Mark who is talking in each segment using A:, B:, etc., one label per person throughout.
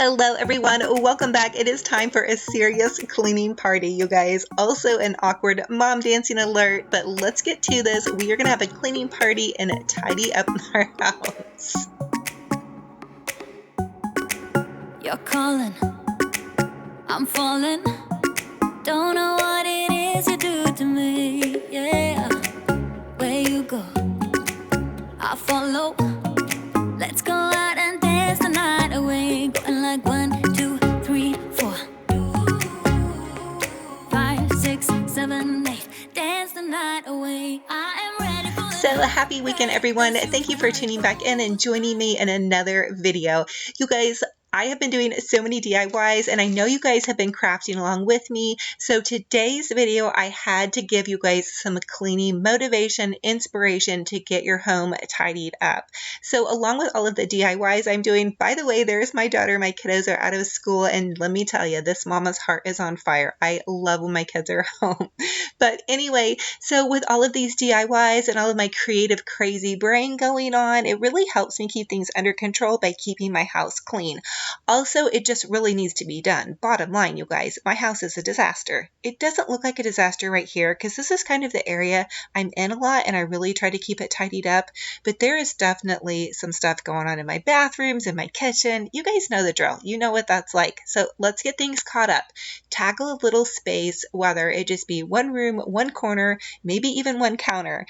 A: Hello everyone, welcome back. It is time for a serious cleaning party, you guys. Also an awkward mom dancing alert, but let's get to this. We are going to have a cleaning party and tidy up our house.
B: You're calling, I'm falling. Don't know what it is you do to me, yeah. Where you go, I follow. Let's go out and dance the night away. Going like 1, 2, 3, 4, 5, 6, 7, 8. Dance the night away. I am ready for
A: So happy weekend, everyone. Thank you for tuning back in and joining me in another video. You guys, I have been doing so many DIYs and I know you guys have been crafting along with me. So today's video, I had to give you guys some cleaning motivation, inspiration to get your home tidied up. So along with all of the DIYs I'm doing, by the way, there's my daughter. My kiddos are out of school and let me tell you, this mama's heart is on fire. I love when my kids are home. But anyway, so with all of these DIYs and all of my creative, crazy brain going on, it really helps me keep things under control by keeping my house clean. Also, it just really needs to be done. Bottom line, you guys, my house is a disaster. It doesn't look like a disaster right here because this is kind of the area I'm in a lot and I really try to keep it tidied up. But there is definitely some stuff going on in my bathrooms, in my kitchen. You guys know the drill. You know what that's like. So let's get things caught up. Tackle a little space, whether it just be one room, one corner, maybe even one counter.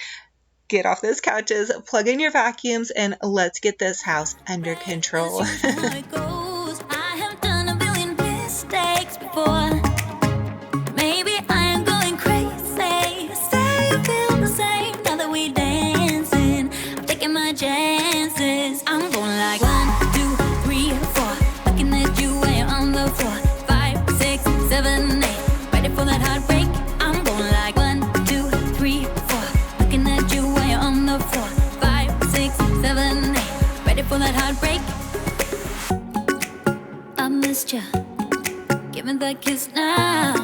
A: Get off those couches, plug in your vacuums, and let's get this house under control.
B: I have done a billion mistakes before. Maybe I am going crazy. Say you feel the same now that we dancing. I'm taking my chances. I'm going like 1, 2, 3, 4. Looking at you when you're on the floor. 5, 6, 7, 8. Ready for that heartbreak? I'm going like 1, 2, 3, 4. Looking at you when you're on the floor. 5, 6, 7, 8. Ready for that heartbreak? I missed you. Give me that kiss now.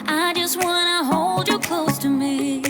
B: I just wanna hold you close to me.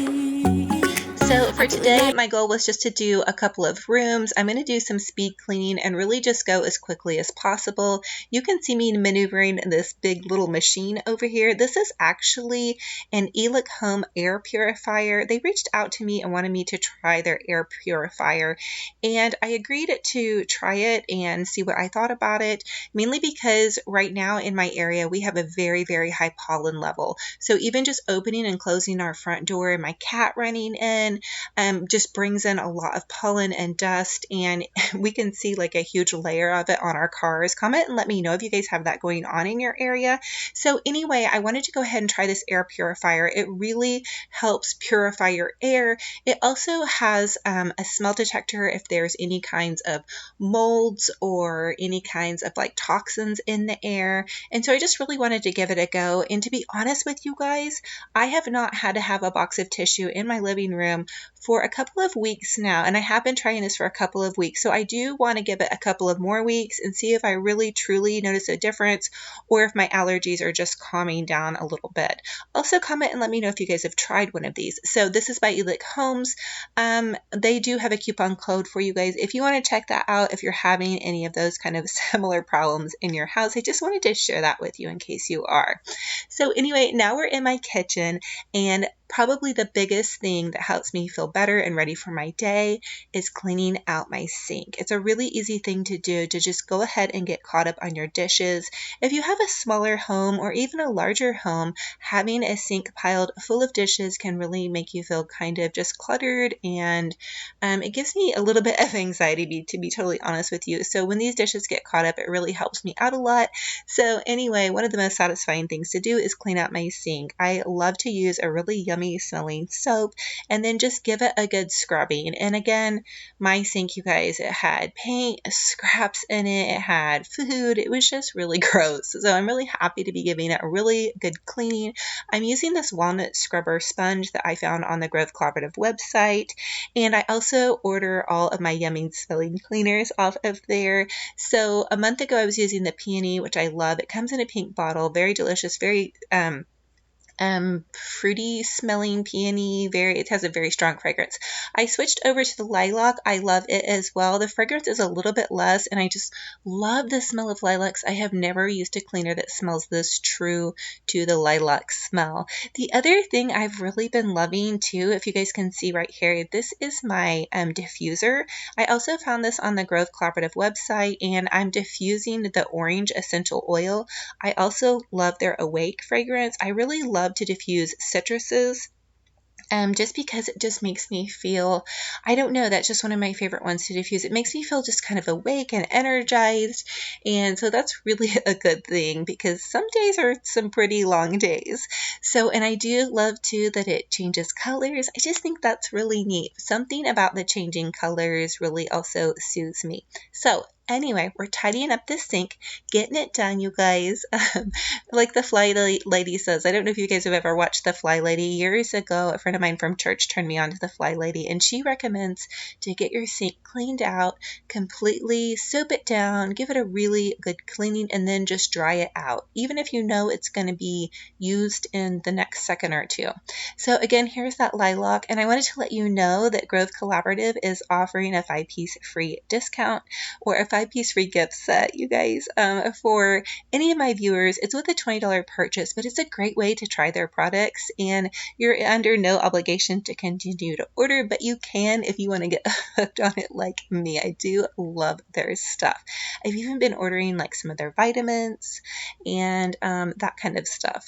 A: So for today, my goal was just to do a couple of rooms. I'm going to do some speed cleaning and really just go as quickly as possible. You can see me maneuvering this big little machine over here. This is actually an Elic Home air purifier. They reached out to me and wanted me to try their air purifier. And I agreed to try it and see what I thought about it, mainly because right now in my area, we have a very, very high pollen level. So even just opening and closing our front door and my cat running in, just brings in a lot of pollen and dust, and we can see like a huge layer of it on our cars. Comment and let me know if you guys have that going on in your area. So anyway, I wanted to go ahead and try this air purifier. It really helps purify your air. It also has a smell detector if there's any kinds of molds or any kinds of like toxins in the air. And so I just really wanted to give it a go. And to be honest with you guys, I have not had to have a box of tissue in my living room for a couple of weeks now, and I have been trying this for a couple of weeks, so I do want to give it a couple of more weeks and see if I really truly notice a difference or if my allergies are just calming down a little bit. Also comment and let me know if you guys have tried one of these. So this is by Elic Homes. They do have a coupon code for you guys if you want to check that out if you're having any of those kind of similar problems in your house. I just wanted to share that with you in case you are. So anyway, now we're in my kitchen, and probably the biggest thing that helps me feel better and ready for my day is cleaning out my sink. It's a really easy thing to do, to just go ahead and get caught up on your dishes. If you have a smaller home or even a larger home, having a sink piled full of dishes can really make you feel kind of just cluttered, and it gives me a little bit of anxiety, to be totally honest with you. So when these dishes get caught up, it really helps me out a lot. So anyway, one of the most satisfying things to do is clean out my sink. I love to use a really yummy smelling soap and then just give it a good scrubbing. And again, my sink, you guys, it had paint, scraps in it, it had food. It was just really gross. So I'm really happy to be giving it a really good cleaning. I'm using this walnut scrubber sponge that I found on the Growth Collaborative website, and I also order all of my yummy smelling cleaners off of there. So a month ago I was using the peony, which I love. It comes in a pink bottle, very delicious, very fruity smelling peony. It has a very strong fragrance. I switched over to the lilac. I love it as well. The fragrance is a little bit less, and I just love the smell of lilacs. I have never used a cleaner that smells this true to the lilac smell. The other thing I've really been loving too, if you guys can see right here, this is my diffuser. I also found this on the Growth Collaborative website, and I'm diffusing the orange essential oil. I also love their Awake fragrance. I really love to diffuse citruses. Just because it just makes me feel, I don't know, that's just one of my favorite ones to diffuse. It makes me feel just kind of awake and energized, and so that's really a good thing because some days are some pretty long days. So, and I do love too that it changes colors. I just think that's really neat. Something about the changing colors really also soothes me. So anyway, we're tidying up this sink, getting it done, you guys. Like the Fly Lady says, I don't know if you guys have ever watched the Fly Lady. Years ago, a friend of mine from church turned me on to the Fly Lady, and she recommends to get your sink cleaned out completely, soap it down, give it a really good cleaning, and then just dry it out, even if you know it's going to be used in the next second or two. So again, here's that lilac, and I wanted to let you know that Growth Collaborative is offering a 5-piece free discount, or a 5-piece free gift set, you guys, for any of my viewers. It's with a $20 purchase, but it's a great way to try their products, and you're under no obligation to continue to order, but you can if you want to get hooked on it like me. I do love their stuff. I've even been ordering like some of their vitamins and that kind of stuff.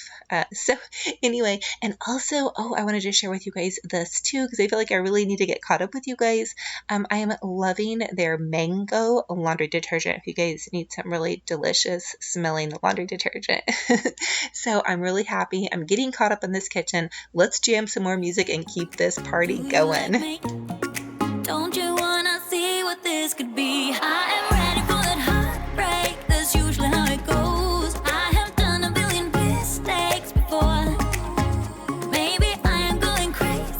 A: So anyway, and also, I wanted to share with you guys this too, because I feel like I really need to get caught up with you guys. I am loving their mango laundry detergent if you guys need some really delicious smelling laundry detergent. So I'm really happy. I'm getting caught up in this kitchen. Let's jam some more music and keep this party going.
B: Don't you wanna see what this could be? I am ready for that heartbreak. That's usually how it goes. I have done a billion mistakes before. Maybe I am going crazy.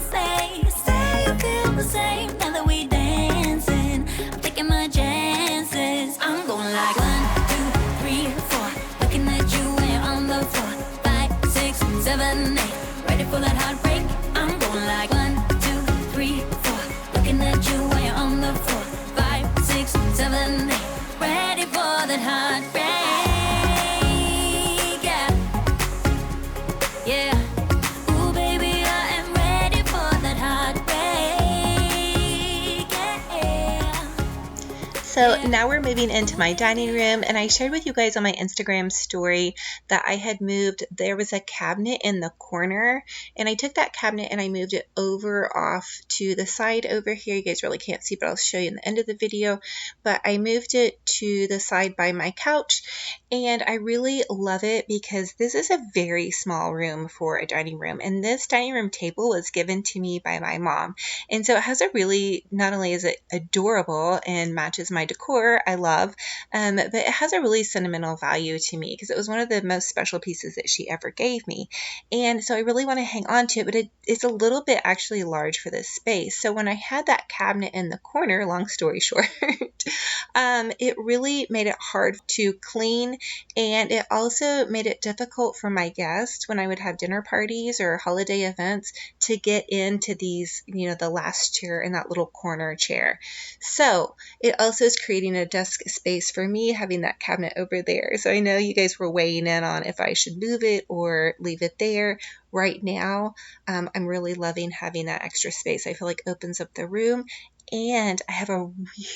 B: Say you feel the same now that we dancing. I'm taking my chances. I'm going like 1, 2, 3, 4. Looking at you when you're on the floor. 5, 6, 7, 8. Ready for that heartbreak. I'm going like 1, 2, 3, 4. Looking at you when you're on the floor. 5, 6, 7, 8. Ready for that heartbreak. Yeah, yeah. Ooh, baby, I am ready for that heartbreak. Yeah.
A: So now we're moving into my dining room, and I shared with you guys on my Instagram story that I had moved. There was a cabinet in the corner, and I took that cabinet and I moved it over off to the side over here. You guys really can't see, but I'll show you in the end of the video. But I moved it to the side by my couch, and I really love it because this is a very small room for a dining room, and this dining room table was given to me by my mom. And so it has a really, not only is it adorable and matches my decor, I love, but it has a really sentimental value to me because it was one of the most special pieces that she ever gave me. And so I really want to hang on to it, but it's a little bit actually large for this space. So when I had that cabinet in the corner, long story short, it really made it hard to clean, and it also made it difficult for my guests when I would have dinner parties or holiday events to get into these, the last chair and that little corner chair. So it also is creating a desk space for me having that cabinet over there. So I know you guys were weighing in on if I should move it or leave it there. Right now, I'm really loving having that extra space. I feel like it opens up the room. And I have a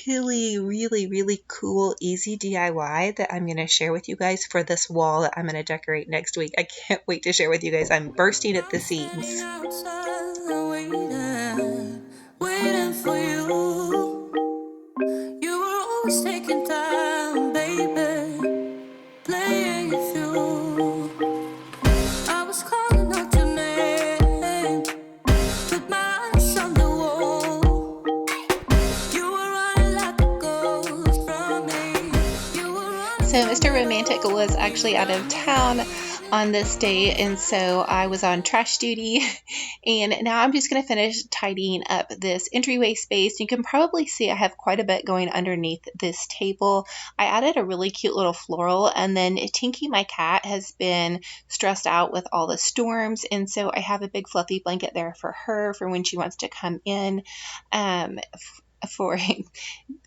A: really, really, really cool, easy DIY that I'm going to share with you guys for this wall that I'm going to decorate next week. I can't wait to share with you guys. I'm bursting at the seams.
B: Waiting for you. You were always taking time, baby, playing it through. I was calling out your name, with my eyes on the wall. You were running like a ghost from me.
A: So Mr. Romantic was actually out of town on this day, and so I was on trash duty. And now I'm just going to finish tidying up this entryway space. You can probably see I have quite a bit going underneath this table. I added a really cute little floral, and then Tinky, my cat, has been stressed out with all the storms, and so I have a big fluffy blanket there for her for when she wants to come in, for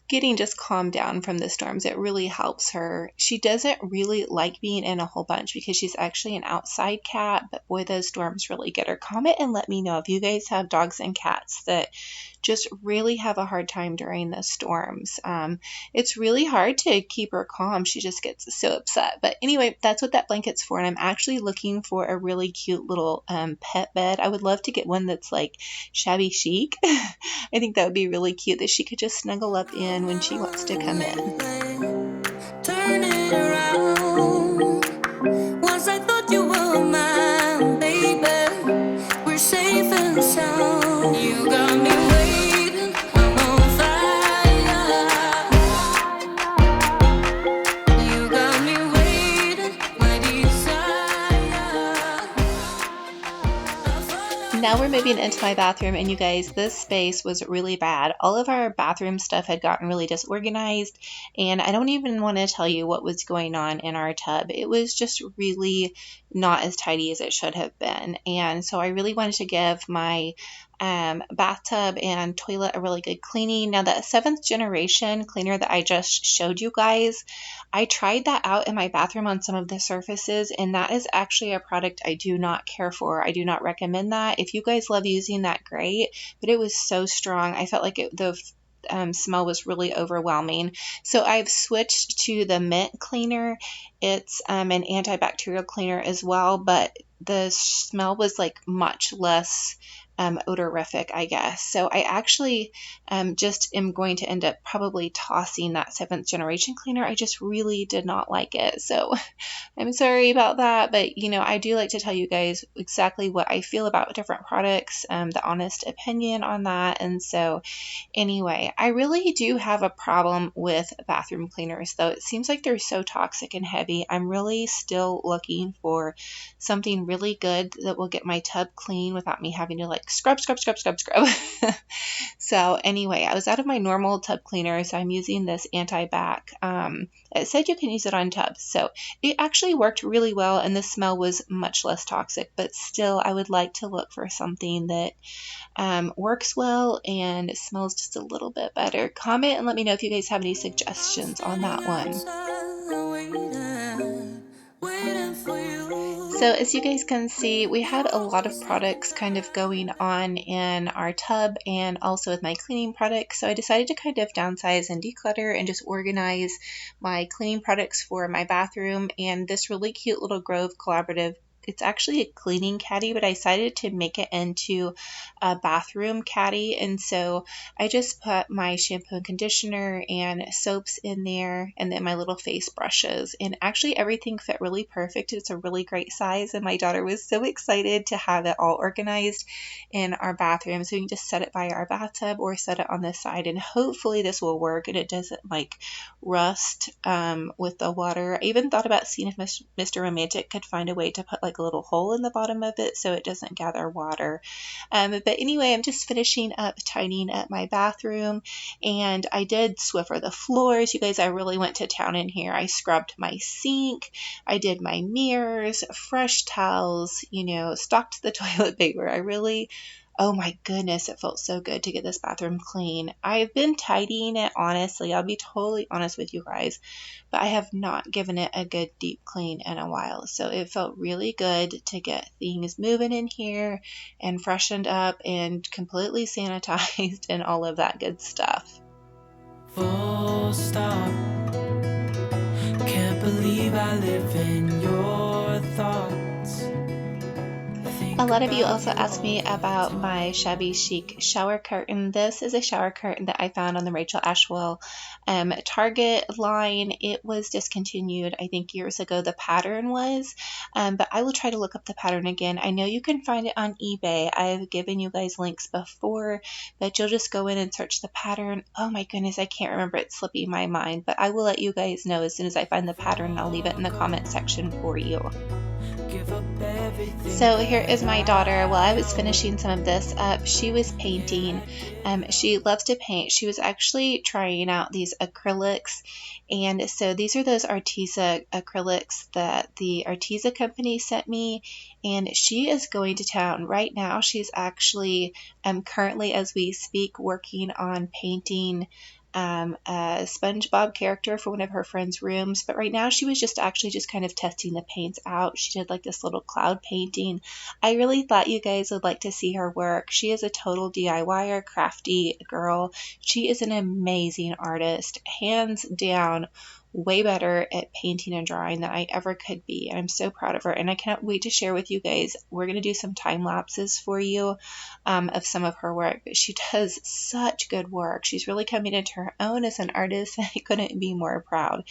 A: getting just calmed down from the storms. It really helps her. She doesn't really like being in a whole bunch because she's actually an outside cat, but boy, those storms really get her. Comment and let me know if you guys have dogs and cats that just really have a hard time during the storms. It's really hard to keep her calm. She just gets so upset. But anyway, that's what that blanket's for. And I'm actually looking for a really cute little pet bed. I would love to get one that's like Shabby Chic. I think that would be really cute that she could just snuggle up in when she wants to come in.
B: Turn it around. Once I thought you were mine, baby. We're safe and sound. You got me waiting. I'm on fire. You got me waiting. My desire.
A: Now we're moving into my bathroom, and you guys, this space was really bad. All of our bathroom stuff had gotten really disorganized, and I don't even want to tell you what was going on in our tub. It was just really not as tidy as it should have been, and so I really wanted to give my bathtub and toilet a really good cleaning. Now that 7th generation cleaner that I just showed you guys, I tried that out in my bathroom on some of the surfaces, and that is actually a product I do not care for. I do not recommend that. If you guys love using that, great, but it was so strong. I felt like the smell was really overwhelming. So I've switched to the mint cleaner. It's an antibacterial cleaner as well, but the smell was like much less odorific, I guess. So I actually just am going to end up probably tossing that 7th generation cleaner. I just really did not like it. So I'm sorry about that, but you know, I do like to tell you guys exactly what I feel about different products, the honest opinion on that. And so anyway, I really do have a problem with bathroom cleaners, though. It seems like they're so toxic and heavy. I'm really still looking for something really good that will get my tub clean without me having to like scrub. So anyway, I was out of my normal tub cleaner, so I'm using this anti-bac. It said you can use it on tubs, so it actually worked really well, and the smell was much less toxic, but still I would like to look for something that works well and smells just a little bit better. Comment and let me know if you guys have any suggestions on that one. So as you guys can see, we had a lot of products kind of going on in our tub and also with my cleaning products. So I decided to kind of downsize and declutter and just organize my cleaning products for my bathroom. And this really cute little Grove collaborative, it's actually a cleaning caddy, but I decided to make it into a bathroom caddy. And so I just put my shampoo and conditioner and soaps in there, and then my little face brushes. And actually everything fit really perfect. It's a really great size, and my daughter was so excited to have it all organized in our bathroom. So you can just set it by our bathtub or set it on the side, and hopefully this will work and it doesn't like rust with the water. I even thought about seeing if Mr. Romantic could find a way to put like a little hole in the bottom of it so it doesn't gather water. But anyway, I'm just finishing up tidying up my bathroom, and I did Swiffer the floors. You guys, I really went to town in here. I scrubbed my sink, I did my mirrors, fresh towels, you know, stocked the toilet paper. Oh my goodness, it felt so good to get this bathroom clean. I've been tidying it, honestly. I'll be totally honest with you guys, but I have not given it a good deep clean in a while. So it felt really good to get things moving in here and freshened up and completely sanitized and all of that good stuff.
B: Full stop. Can't believe I live in your thoughts.
A: A lot of you also asked me about my Shabby Chic shower curtain. This is a shower curtain that I found on the Rachel Ashwell Target line. It was discontinued, I think, years ago. The pattern was, but I will try to look up the pattern again. I know you can find it on eBay. I've given you guys links before, but you'll just go in and search the pattern. Oh my goodness, I can't remember. It's slipping my mind, but I will let you guys know as soon as I find the pattern. I'll leave it in the comment section for you. So here is my daughter. While I was finishing some of this up, she was painting. She loves to paint. She was actually trying out these acrylics. And so these are those Arteza acrylics that the Arteza company sent me. And she is going to town right now. She's actually currently, as we speak, working on painting a SpongeBob character for one of her friends' rooms. But right now she was just actually just kind of testing the paints out. She did like this little cloud painting. I really thought you guys would like to see her work. She is a total DIYer, crafty girl. She is an amazing artist, hands down. Way better at painting and drawing than I ever could be. And I'm so proud of her. And I cannot wait to share with you guys. We're going to do some time lapses for you of some of her work. But she does such good work. She's really coming into her own as an artist. And I couldn't be more proud.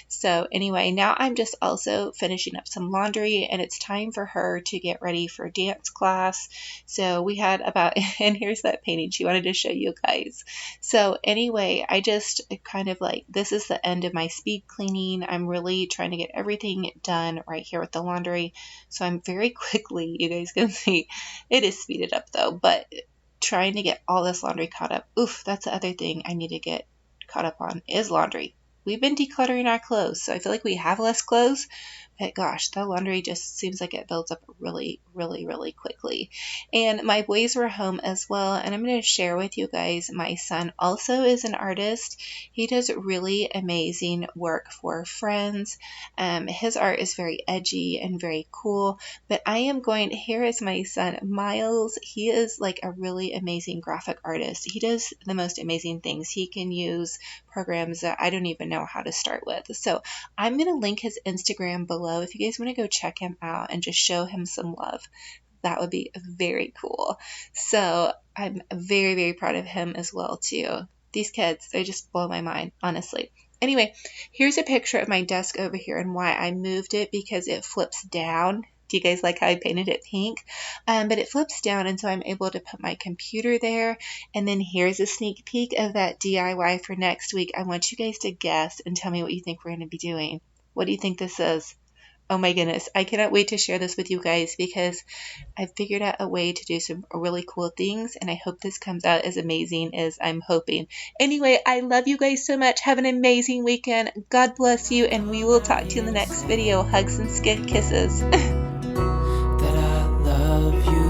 A: So anyway, now I'm just also finishing up some laundry, and it's time for her to get ready for dance class. So we had about, and here's that painting she wanted to show you guys. So anyway, I just kind of like, this is the end of my speed cleaning. I'm really trying to get everything done right here with the laundry. So I'm very quickly, you guys can see, it is speeded up though, but trying to get all this laundry caught up. Oof, that's the other thing I need to get caught up on is laundry. We've been decluttering our clothes, so I feel like we have less clothes, but gosh, the laundry just seems like it builds up really, really, really quickly. And my boys were home as well, and I'm going to share with you guys, my son also is an artist. He does really amazing work for friends. His art is very edgy and very cool, but I am going, here is my son, Miles. He is like a really amazing graphic artist. He does the most amazing things. He can use programs that I don't even know how to start with. So I'm going to link his Instagram below if you guys want to go check him out and just show him some love. That would be very cool. So I'm very, very proud of him as well too. These kids, they just blow my mind, honestly. Anyway, here's a picture of my desk over here and why I moved it, because it flips down. Do you guys like how I painted it pink? But it flips down, and so I'm able to put my computer there. And then here's a sneak peek of that DIY for next week. I want you guys to guess and tell me what you think we're going to be doing. What do you think this is? Oh my goodness, I cannot wait to share this with you guys, because I've figured out a way to do some really cool things, and I hope this comes out as amazing as I'm hoping. Anyway, I love you guys so much. Have an amazing weekend. God bless you, and we will talk to you in the next video. Hugs and kisses.
C: That I love you.